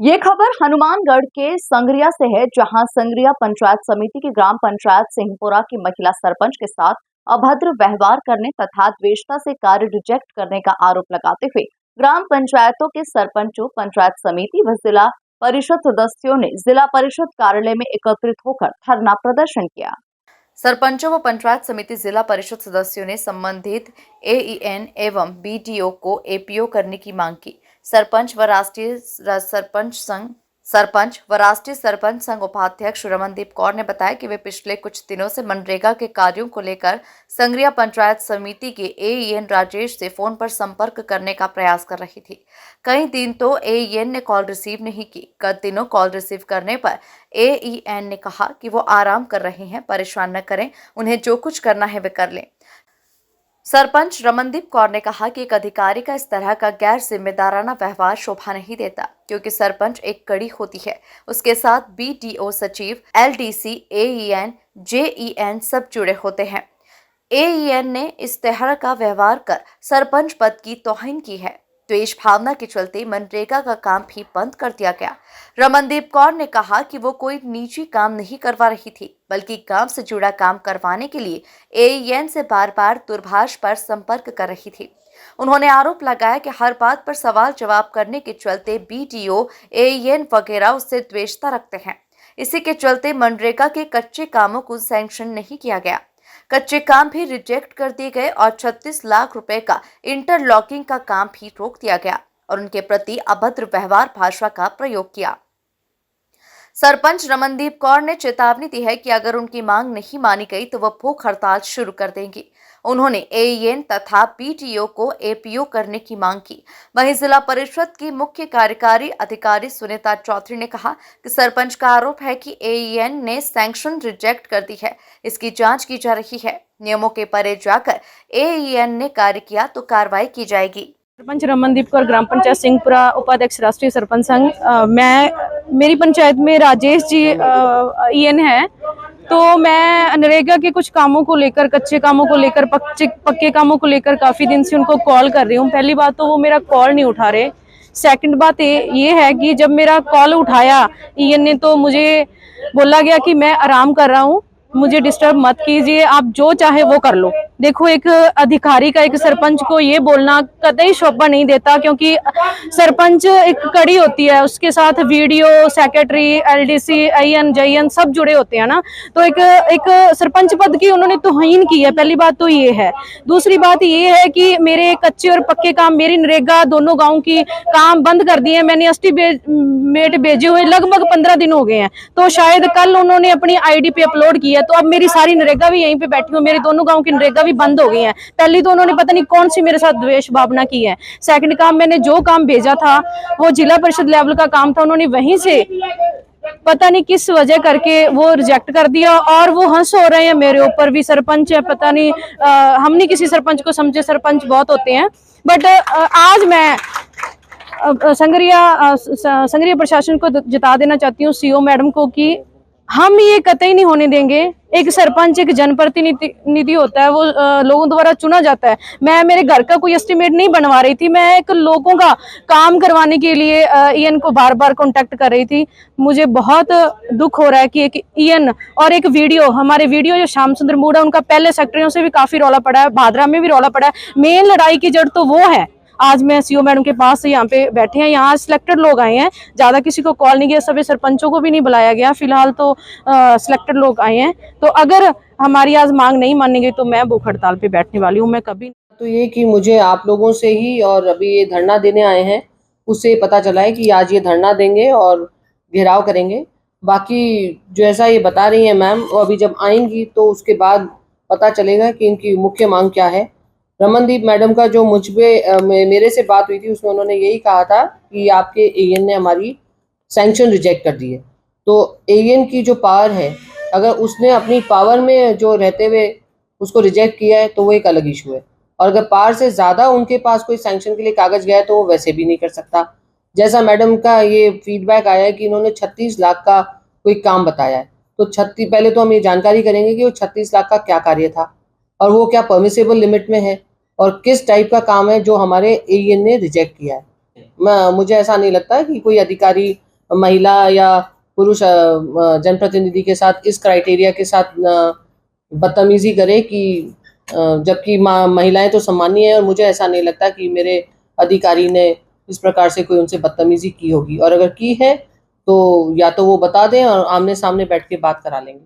ये खबर हनुमानगढ़ के संगरिया से है, जहां संगरिया पंचायत समिति की ग्राम पंचायत सिंहपुरा की महिला सरपंच के साथ अभद्र व्यवहार करने तथा द्वेषता से कार्य रिजेक्ट करने का आरोप लगाते हुए ग्राम पंचायतों के सरपंचों, पंचायत समिति व जिला परिषद सदस्यों ने जिला परिषद कार्यालय में एकत्रित होकर धरना प्रदर्शन किया। सरपंचों व पंचायत समिति जिला परिषद सदस्यों ने संबंधित एईएन एवं बीडीओ को एपीओ करने की मांग की। सरपंच व राष्ट्रीय सरपंच संघ उपाध्यक्ष रमनदीप कौर ने बताया कि वे पिछले कुछ दिनों से मनरेगा के कार्यों को लेकर संगरिया पंचायत समिति के एईएन राजेश से फोन पर संपर्क करने का प्रयास कर रही थी। कई दिन तो एईएन ने कॉल रिसीव नहीं की। गत दिनों कॉल रिसीव करने पर एईएन ने कहा कि वो आराम कर रहे हैं, परेशान न करें, उन्हें जो कुछ करना है वे कर लें। सरपंच रमनदीप कौर ने कहा कि एक अधिकारी का इस तरह का गैर जिम्मेदाराना व्यवहार शोभा नहीं देता, क्योंकि सरपंच एक कड़ी होती है, उसके साथ बीडीओ, सचिव, एलडीसी, एईएन, जेईएन सब जुड़े होते हैं। एईएन ने इस तरह का व्यवहार कर सरपंच पद की तौहीन की है। द्वेष भावना के चलते मनरेगा का काम भी बंद कर दिया गया। रमनदीप कौर ने कहा कि वो कोई निजी काम नहीं करवा रही थी, बल्कि काम से जुड़ा काम करवाने के लिए एईएन से बार बार दूरभाष पर संपर्क कर रही थी। उन्होंने आरोप लगाया कि हर बात पर सवाल जवाब करने के चलते बीडीओ, एईएन वगैरह उससे द्वेषता रखते हैं। इसी के चलते मनरेगा के कच्चे कामों को सैंक्शन नहीं किया गया। कच्चे काम भी रिजेक्ट कर दिए गए और 36 लाख रुपए का इंटरलॉकिंग का काम भी रोक दिया गया और उनके प्रति अभद्र व्यवहार भाषा का प्रयोग किया। सरपंच रमनदीप कौर ने चेतावनी दी है कि अगर उनकी मांग नहीं मानी गई तो वह भूख हड़ताल शुरू कर देंगी। उन्होंने एईएन तथा बीडीओ को एपीओ करने की मांग की। वहीं जिला परिषद की मुख्य कार्यकारी अधिकारी सुनीता चौधरी ने कहा कि सरपंच का आरोप है कि एईएन ने सैंक्शन रिजेक्ट कर दी है, इसकी जांच की जा रही है। नियमों के परे जाकर एईएन ने कार्य किया तो कार्रवाई की जाएगी। सरपंच रमनदीप कौर, ग्राम पंचायत सिंहपुरा, उपाध्यक्ष राष्ट्रीय सरपंच संघ। मेरी पंचायत में राजेश जी ईएन है, तो मैं नरेगा के कुछ कामों को लेकर, कच्चे कामों को लेकर, पक्के कामों को लेकर काफी दिन से उनको कॉल कर रही हूँ। पहली बात तो वो मेरा कॉल नहीं उठा रहे। सेकंड बात ये है कि जब मेरा कॉल उठाया ईएन ने, तो मुझे बोला गया कि मैं आराम कर रहा हूँ, मुझे डिस्टर्ब मत कीजिए, आप जो चाहे वो कर लो। देखो, एक अधिकारी का एक सरपंच को ये बोलना कतई शोभा नहीं देता, क्योंकि सरपंच एक कड़ी होती है, उसके साथ video, secretary, LDC, AEN, JEN सब जुड़े होते हैं ना। तो एक सरपंच पद की उन्होंने तौहीन की है। पहली बात तो ये है। दूसरी बात ये है कि मेरे कच्चे और पक्के काम, मेरी नरेगा दोनों गाँव की काम बंद कर दिए। मैंने एस्टीमेट भेजे हुए लगभग 15 दिन हो गए हैं, तो शायद कल उन्होंने अपनी आईडी पे अपलोड किया, तो अब मेरी सारी नरेगा भी यहीं पे बैठी हूँ, मेरे दोनों गांव की नरेगा भी बंद हो गई है। पहली तो उन्होंने पता नहीं कौन सी मेरे साथ द्वेष भावना की है। सेकंड काम, मैंने जो काम भेजा था वो जिला परिषद लेवल का काम था, उन्होंने वहीं से पता नहीं किस वजह करके वो रिजेक्ट कर दिया, और वो हंस हो रहे हैं मेरे ऊपर भी। सरपंच है, पता नहीं, हम नहीं किसी सरपंच को समझे, सरपंच बहुत होते हैं। बट आज मैं संगरिया प्रशासन को जिता देना चाहती हूँ, सीओ मैडम को, कि हम ये कतई नहीं होने देंगे। एक सरपंच एक जनप्रतिनिधि होता है, वो लोगों द्वारा चुना जाता है। मैं मेरे घर का कोई एस्टीमेट नहीं बनवा रही थी, मैं एक लोगों का काम करवाने के लिए ईएन को बार बार कांटेक्ट कर रही थी। मुझे बहुत दुख हो रहा है कि एक ईएन और एक वीडियो, हमारे वीडियो जो श्याम सुंदर मूड है, उनका पहले सेक्रेटरियों से भी काफी रौला पड़ा है, भादरा में भी रौला पड़ा है। मेन लड़ाई की जड़ तो वो है। आज मैं सीओ मैडम के पास यहाँ पे बैठे हैं, यहाँ सिलेक्टेड लोग आए हैं, ज्यादा किसी को कॉल नहीं किया, सभी सरपंचों को भी नहीं बुलाया गया, फिलहाल तो सिलेक्टेड लोग आए हैं। तो अगर हमारी आज मांग नहीं मानेंगे तो मैं भूख हड़ताल पे बैठने वाली हूँ। मैं कभी तो ये कि मुझे आप लोगों से ही, और अभी ये धरना देने आए हैं, उससे पता चला है कि आज ये धरना देंगे और घेराव करेंगे। बाकी जो ऐसा ये बता रही हैं मैम, वो अभी जब आएंगी तो उसके बाद पता चलेगा कि इनकी मुख्य मांग क्या है। रमनदीप मैडम का जो मुझ पे मेरे से बात हुई थी, उसमें उन्होंने यही कहा था कि आपके एईएन ने हमारी सैंक्शन रिजेक्ट कर दी है। तो एईएन की जो पावर है, अगर उसने अपनी पावर में जो रहते हुए उसको रिजेक्ट किया है तो वो एक अलग इशू है, और अगर पावर से ज़्यादा उनके पास कोई सैंक्शन के लिए कागज़ गया है तो वो वैसे भी नहीं कर सकता। जैसा मैडम का ये फीडबैक आया है कि इन्होंने 36 लाख का कोई काम बताया है, तो पहले तो हम ये जानकारी करेंगे कि वो 36 लाख का क्या कार्य था, और वो क्या परमिसेबल लिमिट में है, और किस टाइप का काम है जो हमारे एईएन ने रिजेक्ट किया है। मुझे ऐसा नहीं लगता कि कोई अधिकारी महिला या पुरुष जनप्रतिनिधि के साथ इस क्राइटेरिया के साथ बदतमीजी करे कि जबकि महिलाएं तो सम्मानीय है, और मुझे ऐसा नहीं लगता कि मेरे अधिकारी ने इस प्रकार से कोई उनसे बदतमीजी की होगी, और अगर की है तो या तो वो बता दें और आमने सामने बैठ के बात करा लेंगे।